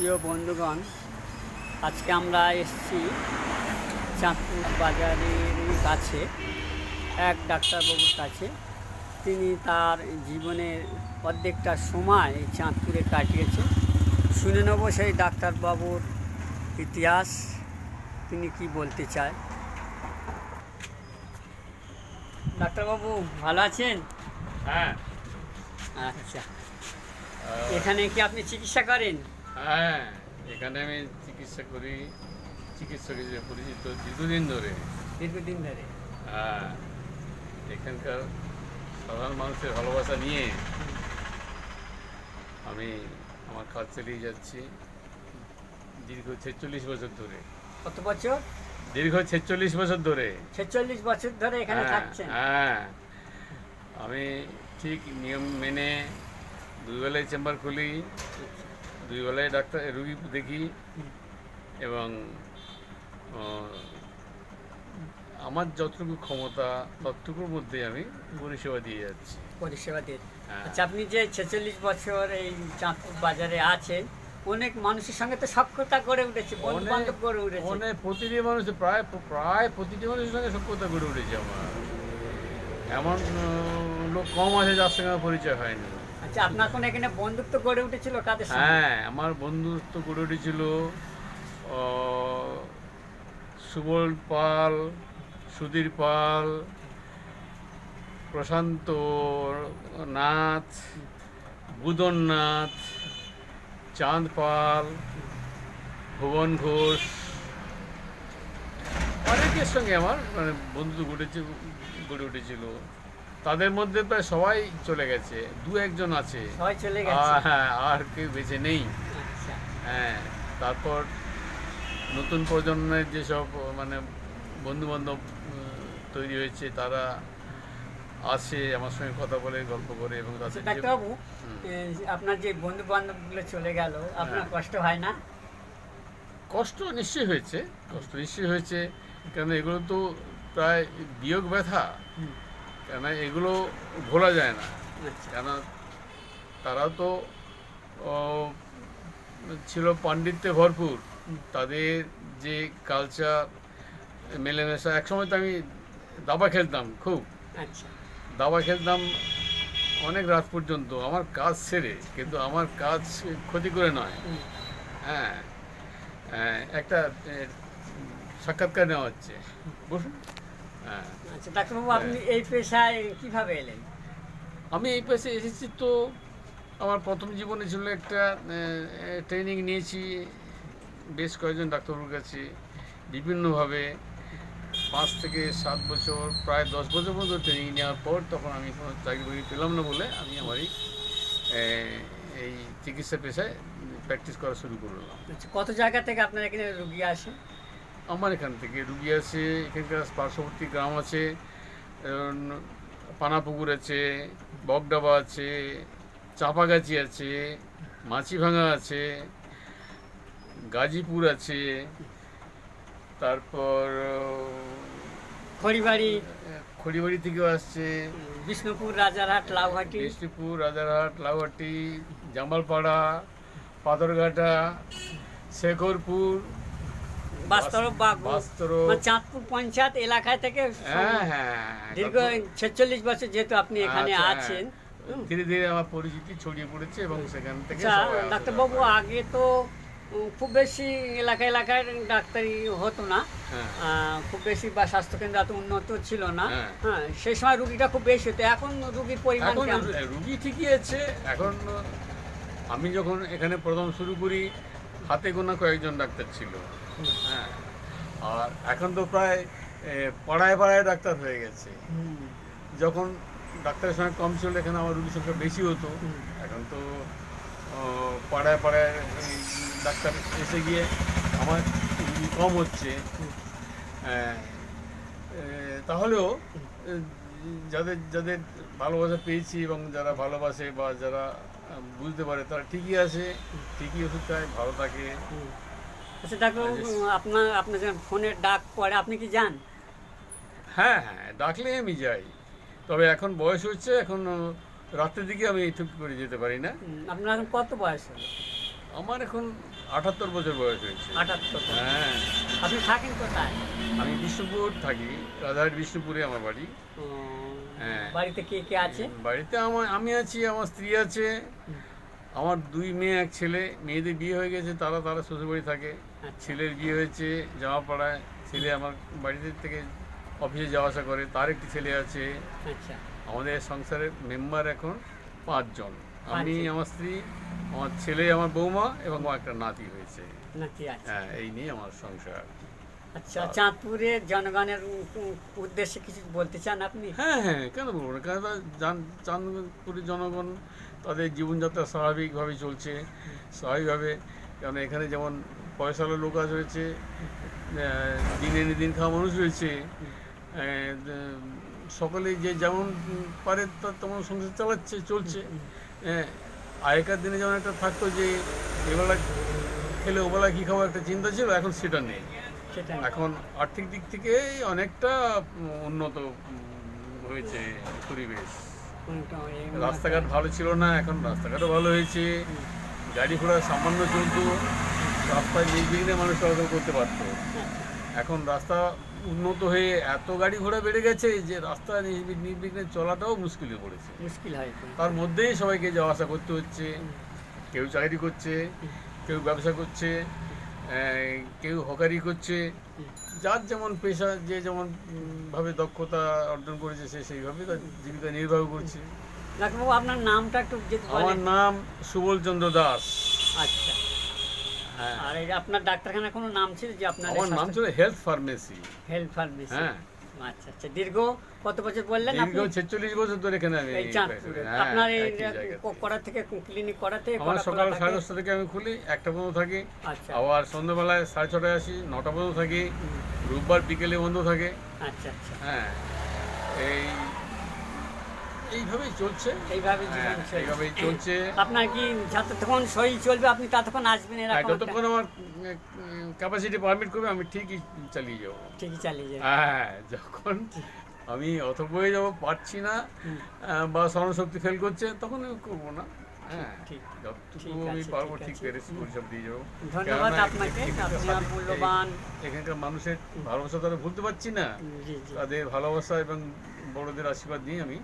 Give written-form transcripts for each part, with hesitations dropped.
প্রিয় বন্ধুগণ, আজকে আমরা এসেছি চাঁদপুর বাজারের কাছে এক ডাক্তারবাবুর কাছে। তিনি তার জীবনের অর্ধেকটা সময় এই চাঁদপুরে কাটিয়েছে। শুনে নেব সেই ডাক্তারবাবুর ইতিহাস, তিনি কি বলতে চায়। ডাক্তারবাবু ভালো আছেন? হ্যাঁ। আচ্ছা, এখানে কি আপনি চিকিৎসা করেন? হ্যাঁ, এখানে আমি চিকিৎসা করি, চিকিৎসক হিসেবে পরিচিত দীর্ঘদিন ধরে। হ্যাঁ, এখানকার সাধারণ মানুষের ভালোবাসা নিয়ে আমি আমার কাজ চালিয়ে যাচ্ছি দীর্ঘ 46 বছর ধরে। কত বছর? দীর্ঘ 46 বছর ধরে। 46 বছর ধরে এখানে থাকছেন? হ্যাঁ, আমি ঠিক নিয়ম মেনে 2 বেলায় চেম্বার খুলি, 2 বেলায় রুগী দেখি এবং আমার যতটুকু ক্ষমতা ততটুকুর মধ্যে আমি পরিষেবা দিয়ে যাচ্ছি। হ্যাঁ। আচ্ছা, আপনি যে 46 বছর এই চাঁদপুর বাজারে আছেন, অনেক মানুষের সঙ্গে তো সখ্যতা গড়ে উঠেছে, বন্ধু বান্ধব গড়ে উঠেছে। অনেক প্রতিটি মানুষের প্রায় প্রতিটি মানুষের সঙ্গে সখ্যতা গড়ে উঠেছে আমার। এমন লোক কম আছে যার সঙ্গে আমার পরিচয় হয়নি। আচ্ছা, আপনার কোনো এখানে বন্ধুত্ব গড়ে উঠেছিল কাদের সঙ্গে? হ্যাঁ, আমার বন্ধুত্ব গড়ে উঠেছিল সুবল পাল, সুধীর পাল, প্রশান্ত নাথ, বুদন নাথ, চাঁদ পাল, ভুবন ঘোষ, অনেকের সঙ্গে আমার বন্ধুত্ব গড়ে উঠেছিল। তাদের মধ্যে প্রায় সবাই চলে গেছে, 2-1 আছে। সবাই চলে গেছে? হ্যাঁ, আর কেউ বেঁচে নেই। আচ্ছা। হ্যাঁ, তারপর নতুন প্রজন্মের যেসব বন্ধু বান্ধব তৈরি হয়েছে, তারা আসে আমার সঙ্গে কথা বলে, গল্প করে এবং তাদের ডাক্তারবাবু, আপনার যে বন্ধু বান্ধবগুলো চলে গেল, আপনার কষ্ট হয় না? কষ্ট নিশ্চয়ই হয়েছে, কেন এগুলো তো প্রায় বিয়োগ ব্যথা। কেন এগুলো ভোলা যায় না। কেন তারাও তো ছিল পাণ্ডিত্যে ভরপুর, তাদের যে কালচার, মেলেমেশা। একসময় তো আমি দাবা খেলতাম খুব। আচ্ছা। দাবা খেলতাম অনেক রাত পর্যন্ত আমার কাজ ছেড়ে, কিন্তু আমার কাজ ক্ষতি করে নয়। হ্যাঁ, একটা সাক্ষাৎকার নেওয়া হচ্ছে, বসুন। হ্যাঁ। আচ্ছা ডাক্তারবাবু, আপনি এই পেশায় কিভাবে এলেন? আমি এই পেশায় এসেছি তো আমার প্রথম জীবনে ছিল একটা ট্রেনিং নিয়েছি বেশ কয়েকজন ডাক্তারবাবুর কাছে বিভিন্নভাবে। 5 থেকে 7 বছর, প্রায় 10 বছর পর্যন্ত ট্রেনিং নেওয়ার পর তখন আমি কোনো চাকরি বাকরি পেলাম না বলে আমি আমার এই চিকিৎসা পেশায় প্র্যাকটিস করা শুরু করলাম। আচ্ছা, কত জায়গা থেকে আপনার এখানে রুগী আসে? আমার এখান থেকে রুগী আসে, এখানকার পার্শ্ববর্তী গ্রাম আছে, পানাপুকুর আছে, বকডাবা আছে, চাপাগাছি আছে, মাছিভাঙা আছে, গাজীপুর আছে, তারপর খড়িবাড়ি থেকেও আসছে, বিষ্ণুপুর, রাজারহাট, লাউহাটি, জামালপাড়া, পাথরঘাটা, শেখরপুর, চাঁদপুর পঞ্চায়েত এলাকায় থেকে। দীর্ঘ 46 বছর যেহেতু আপনি এখানে আছেন, ধীরে ধীরে আমার পরিচিতি ছড়িয়ে পড়েছে এবং সেখান থেকে। ডাক্তারবাবু, আগে তো খুব বেশি এলাকায় ডাক্তারি হতো না, খুব বেশি, বা স্বাস্থ্যকেন্দ্র এত উন্নত ছিল না। হ্যাঁ, সেই সময় রুগীটা খুব বেশি হতো। এখন রুগীর পরিমাণ রুগী ঠিকই আছে। এখন আমি যখন এখানে প্রথম শুরু করি হাতে গোনা কয়েকজন ডাক্তার ছিল। হ্যাঁ, আর এখন তো প্রায় পাড়ায় পাড়ায় ডাক্তার হয়ে গেছে। যখন ডাক্তারের সংখ্যা কম ছিল, এখানে আমার রুগীর সংখ্যা বেশি হতো। এখন তো পাড়ায় পাড়ায় ডাক্তার এসে গিয়ে আমার রুগী কম হচ্ছে। তাহলেও যাদের ভালোবাসা পেয়েছি এবং যারা ভালোবাসে বা যারা বুঝতে পারে, তারা ঠিকই আসে, ঠিকই ওষুধ খায়, ভালো থাকে। আচ্ছা ডাক্তারবাবু, আপনার যখন ফোনের ডাক পড়ে আপনি কি যান? হ্যাঁ, ডাকলে আমি যাই, তবে এখন বয়স হচ্ছে, এখন রাতের দিকে আমি ঠিক করে যেতে পারি না। আপনার এখন কত বয়স হলো? আমার এখন 78 বছর বয়স হয়েছে। 78। হ্যাঁ, আপনি থাকেন কোথায়? আমি বিষ্ণুপুর থাকি, রাজারহাট বিষ্ণুপুরে আমার বাড়ি। ও, হ্যাঁ। বাড়িতে কে কে আছে? বাড়িতে আমি আছি, আমার স্ত্রী আছে, আমার 2 মেয়ে 1 ছেলে। মেয়েদের বিয়ে হয়ে গেছে, তারা শ্বশুরবাড়ি থাকে। আচ্ছা। ছেলের বিয়ে হয়েছে জামাপাড়ায়। ছেলে আমার বাড়িতে থেকে অফিসে যাওয়া আসা করে, তার একটি ছেলে আছে। আচ্ছা। আমাদের সংসারের মেম্বার এখন 5 জন। আমি, 5 জন। আমার স্ত্রী, আমার ছেলে, আমার বৌমা এবং আমার একটা নাতি হয়েছে। নাতি আছে। হ্যাঁ, এই নিয়ে আমার সংসার। আচ্ছা, চাঁদপুরের জনগণের উদ্দেশ্যে কিছু বলতে চান আপনি? হ্যাঁ হ্যাঁ, কেন বলবো না? কারণ চাঁদপুরের জনগণ, তাদের জীবনযাত্রা স্বাভাবিকভাবে চলছে, স্বাভাবিকভাবে। কারণ এখানে যেমন পয়সাওয়ালা লোক আজ রয়েছে, দিন এনে দিন খাওয়া মানুষ রয়েছে। সকলে যে যেমন পারে তেমন সংসার চলছে। আগেকার দিনে যেমন একটা থাকতো যে এবেলা খেলে ওবেলা কী খাবো একটা চিন্তা ছিল, এখন সেটা নেই। সেটা এখন আর্থিক দিক থেকে অনেকটা উন্নত হয়েছে পরিবেশ। রাস্তাঘাট ভালো ছিল না, এখন রাস্তাঘাটও ভালো হয়েছে। গাড়ি ঘোড়া সামান্য চলতো, রাস্তায় নির্বিঘ্নে মানুষ চলাচল করতে পারতো। এখন রাস্তা উন্নত হয়ে এত গাড়ি ঘোড়া বেড়ে গেছে যে রাস্তা নির্বিঘ্নে চলাটাও মুশকিল হয়ে পড়েছে। মুশকিল হয়। তার মধ্যেই সবাইকে যাওয়া আসা করতে হচ্ছে। কেউ চাকরি করছে, কেউ ব্যবসা করছে, কেউ হকারি করছে। যার যেমন পেশা, যে যেমন ভাবে দক্ষতা অর্জন করেছে, সে সেইভাবে তার জীবিকা নির্বাহ করছে। ডাক্তারবাবু, আপনার নামটা একটু যদি আমার বলেন। নাম সুবল চন্দ্র দাস। আচ্ছা। হ্যাঁ, আর এই আপনার ডাক্তারখানার কোনো নাম ছিল যে আপনার? আমার নাম ছিল হেলথ ফার্মেসি। Health pharmacy. হ্যাঁ। আচ্ছা আচ্ছা। দীর্ঘ কত বছর বললেন দীর্ঘ আপনি? 46 বছর ধরে এখানে আমি এই চাঁদপুরে। হ্যাঁ, আপনার এই একই জায়গাতে। করা থেকে ক্লিনিক করাতে আমার সকাল 10:30 থেকে আমি খুলি, 1টা পর্যন্ত থাকি। আচ্ছা আবার সন্ধ্যাবেলায় 6:30টায় আসি, 9টা পর্যন্ত থাকি। রোববার বিকেলে বন্ধ থাকে। আচ্ছা আচ্ছা। হ্যাঁ, এইভাবেই চলছে। এইভাবে হ্যাঁ, জীবন চলছে। এইভাবেই চলছে। আপনার কি যতক্ষণ শরীর চলবে আপনি ততক্ষণ আসবেন হ্যাঁ, এরকম? যতক্ষণ আমার ক্যাপাসিটি পারমিট করবে আমি ঠিকই চালিয়ে যাবো। ঠিকই চালিয়ে যাবেন। হ্যাঁ, যখন আমি অথবয়ে যাবো, পারছি না বা স্মরণশক্তি ফেল করছে, তখন আমি করবো না। হ্যাঁ, ঠিক। যতটুকু ঠিক আমি আছে, পারবো ঠিক ঠিক আছে। পেরেছি পরিশ্রম দিয়ে যাবো। ধন্যবাদ কেননা আপনাকে, এখানকার আপনি আর মূল্যবান। এখানকার মানুষের ভালোবাসা তারা ভুলতে পারছি না। জি জি। তাদের ভালোবাসা এবং বড়দের আশীর্বাদ নিয়ে আমি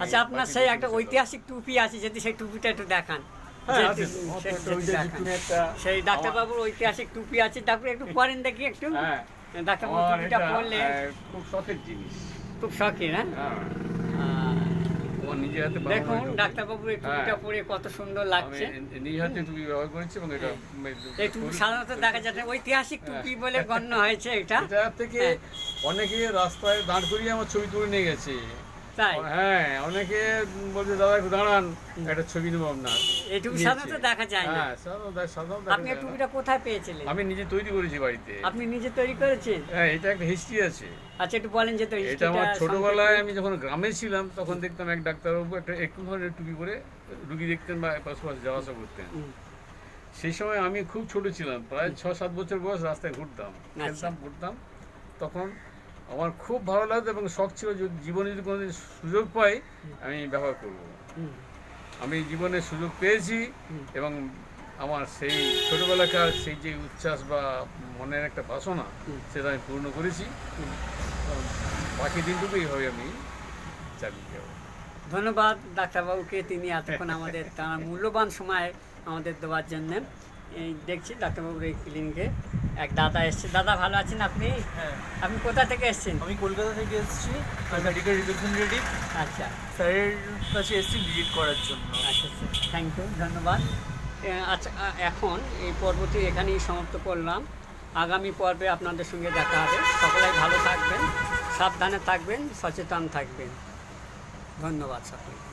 আচ্ছা, আপনার সেই একটা ঐতিহাসিক টুপি আছে, যদি সেই টুপিটা একটু দেখান। হ্যাঁ, যে- আছে। সে- ওই যে তুমি একটা সেই ডাক্তারবাবুর ঐতিহাসিক টুপি আছে, তারপরে একটু পরেন দেখি একটু। হ্যাঁ, ডাক্তারবাবু আমার টুপিটা এটা, পরলে খুব শখের জিনিস। খুব শখের। হ্যাঁ। হ্যাঁ, আমার নিজের হাতে বানানো দেখুন এই টুপি। ডাক্তারবাবুর এই টুপিটা হ্যাঁ। পরে কত সুন্দর আমি লাগছে। নিজের হাতে টুপি ব্যবহার করেছি এবং এটা এই টুপি সাধারণত দেখা যাচ্ছে ঐতিহাসিক টুপি বলে গণ্য হয়েছে এটা। এটা থেকে হ্যাঁ। অনেকে রাস্তায় দাঁড় করিয়ে আমার ছবি তুলে নিয়ে গেছে। তাই হ্যাঁ, অনেকে বলছে দাদা একটু দাঁড়ান, একটা ছবি নেবো আপনার। এই টুপি নিয়েছে। সাধারণত দেখা যায় না। হ্যাঁ, সাধারণত দেখা আপনি এই যায় না। টুপিটা কোথায় পেয়েছিলেন? আমি নিজে তৈরি করেছি বাড়িতে। আপনি নিজে তৈরি করেছেন? হ্যাঁ, এটা একটা হিস্ট্রি আছে। আচ্ছা, একটু বলেন যে তো এটা হিস্ট্রিটা আমার ছোটবেলায় সংক্ষেপে। আমি যখন গ্রামে ছিলাম তখন দেখতাম এক ডাক্তারবাবু একটু ধরনের টুপি পরে রুগী দেখতেন বা পাশাপাশি যাওয়া আসা করতেন। হুম। সেই সময় আমি খুব ছোট ছিলাম, প্রায় 6-7 বছর বয়স। রাস্তায় ঘুরতাম, আচ্ছা। খেলতাম, ঘুরতাম। তখন আমার খুব ভালো লাগতো এবং শখ ছিল যদি জীবনে যদি কোনোদিন সুযোগ পাই আমি ব্যবহার করব। হুম। আমি জীবনে সুযোগ পেয়েছি এবং আমার সেই ছোটোবেলাকার সেই যে উচ্ছ্বাস বা মনের একটা বাসনা সেটা আমি পূর্ণ করেছি। বাকি দিনটুকু এইভাবে আমি চালিয়ে যাব। ধন্যবাদ ডাক্তারবাবুকে, তিনি এতক্ষণ আমাদের তার মূল্যবান সময় আমাদের দেওয়ার জন্য। এই দেখছি ডাক্তারবাবুর এই ক্লিনিকে এক দাদা এসছে। দাদা, ভালো আছেন আপনি? হ্যাঁ, আপনি কোথা থেকে এসছেন? আমি কলকাতা থেকে এসেছি। আমি মেডিকেল রিপ্রেজেন্টেটিভ। আচ্ছা স্যারের কাছে এসেছি ভিজিট করার জন্য। আচ্ছা আচ্ছা, থ্যাংক ইউ, ধন্যবাদ। আচ্ছা, এখন এই পর্বটি এখানেই সমাপ্ত করলাম। আগামী পর্বে আপনাদের সঙ্গে দেখা হবে। সকলেই ভালো থাকবেন, সাবধানে থাকবেন, সচেতন থাকবেন। ধন্যবাদ সকলকে।